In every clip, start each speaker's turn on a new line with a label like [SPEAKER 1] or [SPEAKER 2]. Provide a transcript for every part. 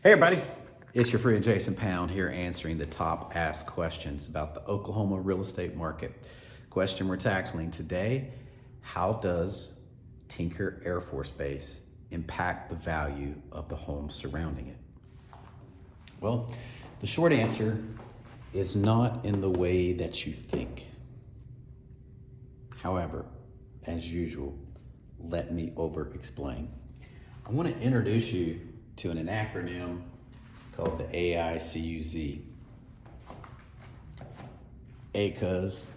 [SPEAKER 1] Hey everybody, it's your friend Jason Pound here answering the top asked questions about the Oklahoma real estate market. Question we're tackling today: how does Tinker Air Force Base impact the value of the homes surrounding it? Well, the short answer is not in the way that you think. However, as usual, let me over explain. I want to introduce you to an acronym called the AICUZ. AICUZ.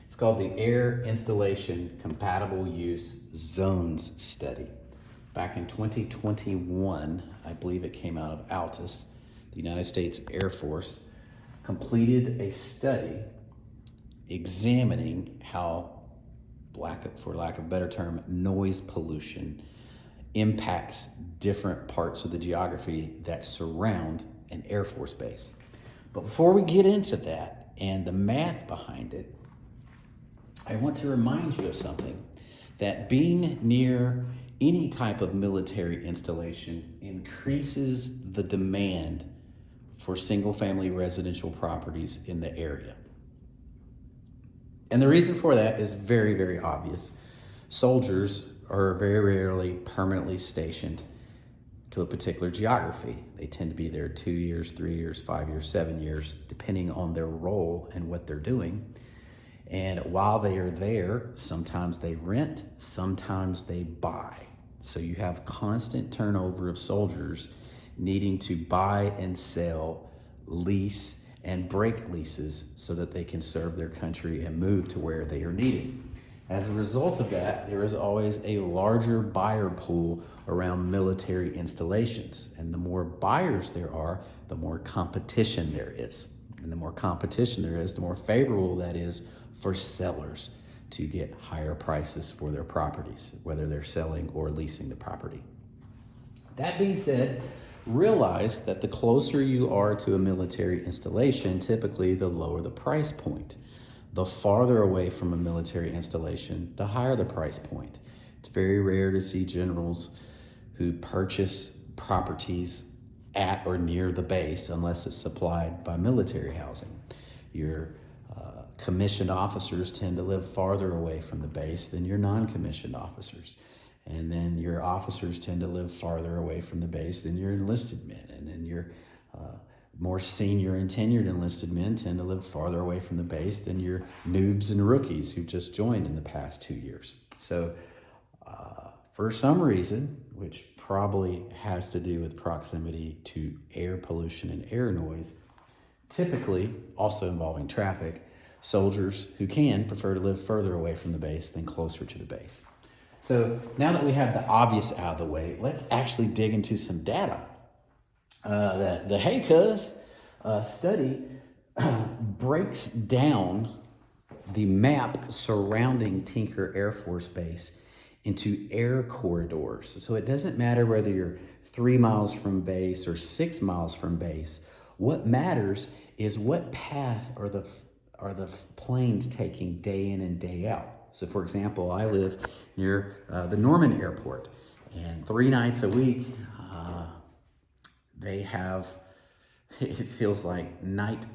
[SPEAKER 1] It's called the Air Installation Compatible Use Zones Study. Back in 2021, I believe it came out of AICUZ, the United States Air Force, completed a study examining how, for lack of a better term, noise pollution impacts different parts of the geography that surround an Air Force base. But before we get into that and the math behind it, I want to remind you of something: that being near any type of military installation increases the demand for single-family residential properties in the area. And the reason for that is very, very obvious. Soldiers are very rarely permanently stationed to a particular geography. They tend to be there 2 years, 3 years, 5 years, 7 years, depending on their role and what they're doing. And while they are there, sometimes they rent, sometimes they buy. So you have constant turnover of soldiers needing to buy and sell, lease, and break leases so that they can serve their country and move to where they are needed. As a result of that, there is always a larger buyer pool around military installations. And the more buyers there are, the more competition there is. And the more competition there is, the more favorable that is for sellers to get higher prices for their properties, whether they're selling or leasing the property. That being said, realize that the closer you are to a military installation, typically the lower the price point. The farther away from a military installation, the higher the price point. It's very rare to see generals who purchase properties at or near the base unless it's supplied by military housing. Your commissioned officers tend to live farther away from the base than your non-commissioned officers. And then your officers tend to live farther away from the base than your enlisted men. And then your more senior and tenured enlisted men tend to live farther away from the base than your noobs and rookies who just joined in the past 2 years. So for some reason, which probably has to do with proximity to air pollution and air noise, typically also involving traffic, soldiers who can prefer to live further away from the base than closer to the base. So now that we have the obvious out of the way, let's actually dig into some data. The AICUZ study breaks down the map surrounding Tinker Air Force Base into air corridors. So it doesn't matter whether you're 3 miles from base or 6 miles from base. What matters is what path are the planes taking day in and day out. So for example, I live near the Norman Airport, and 3 nights a week, they have, it feels like night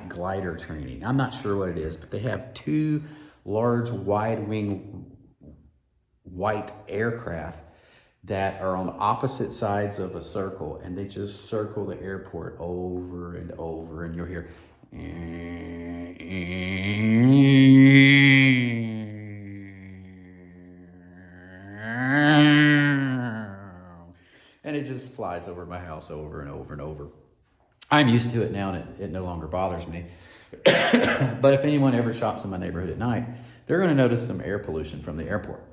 [SPEAKER 1] glider training. I'm not sure what it is, but they have 2 large wide wing white aircraft that are on opposite sides of a circle, and they just circle the airport over and over, and you'll hear and it just flies over my house over and over and over. I'm used to it now, and it no longer bothers me. But if anyone ever shops in my neighborhood at night, they're going to notice some air pollution from the airport.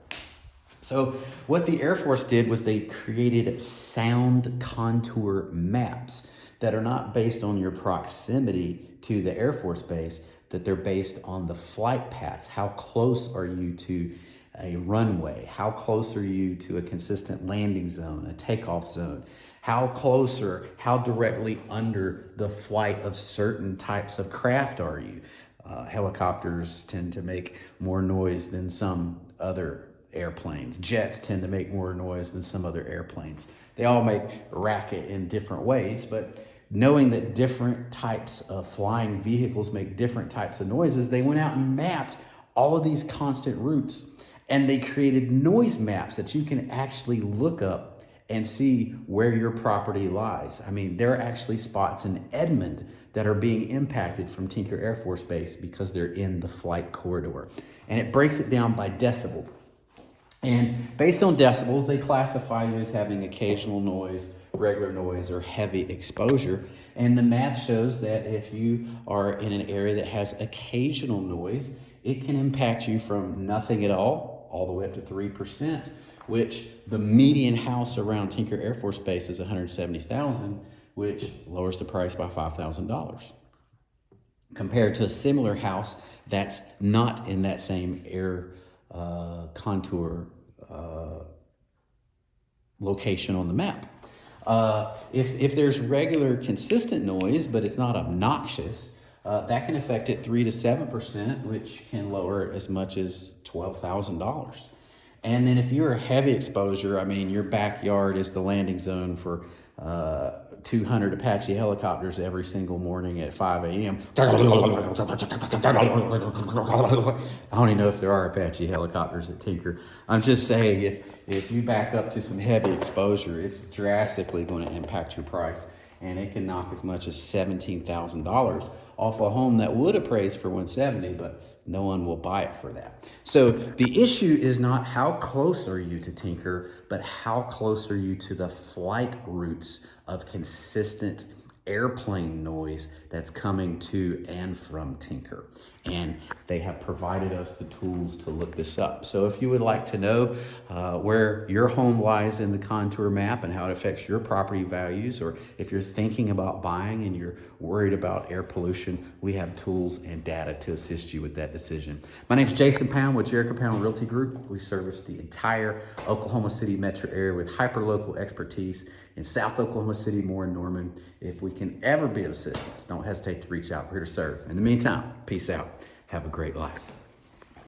[SPEAKER 1] So what the Air Force did was they created sound contour maps that are not based on your proximity to the Air Force Base, that they're based on the flight paths. How close are you to a runway? How close are you to a consistent landing zone, a takeoff zone? How close or how directly under the flight of certain types of craft are you? Helicopters tend to make more noise than some other airplanes. Jets tend to make more noise than some other airplanes. They all make racket in different ways, but knowing that different types of flying vehicles make different types of noises, they went out and mapped all of these constant routes, and they created noise maps that you can actually look up and see where your property lies. I mean, there are actually spots in Edmond that are being impacted from Tinker Air Force Base because they're in the flight corridor. And it breaks it down by decibel. And based on decibels, they classify you as having occasional noise, regular noise, or heavy exposure. And the math shows that if you are in an area that has occasional noise, it can impact you from nothing at all the way up to 3%, which the median house around Tinker Air Force Base is $170,000, which lowers the price by $5,000. Compared to a similar house that's not in that same air contour location on the map. If there's regular consistent noise, but it's not obnoxious, that can affect it 3 to 7%, which can lower it as much as $12,000. And then if you're a heavy exposure, I mean, your backyard is the landing zone for 200 Apache helicopters every single morning at 5 a.m. I don't even know if there are Apache helicopters at Tinker. I'm just saying, if you back up to some heavy exposure, it's drastically going to impact your price. And it can knock as much as $17,000 off a home that would appraise for $170,000, but no one will buy it for that. So the issue is not how close are you to Tinker, but how close are you to the flight routes of consistent airplane noise that's coming to and from Tinker. And they have provided us the tools to look this up. So if you would like to know where your home lies in the contour map and how it affects your property values, or if you're thinking about buying and you're worried about air pollution, we have tools and data to assist you with that decision. My name is Jason Pound with Jericho Pound Realty Group. We service the entire Oklahoma City metro area with hyper-local expertise in South Oklahoma City, Moore, and Norman. If we can ever be of assistance, don't hesitate to reach out. We're here to serve. In the meantime, peace out. Have a great life.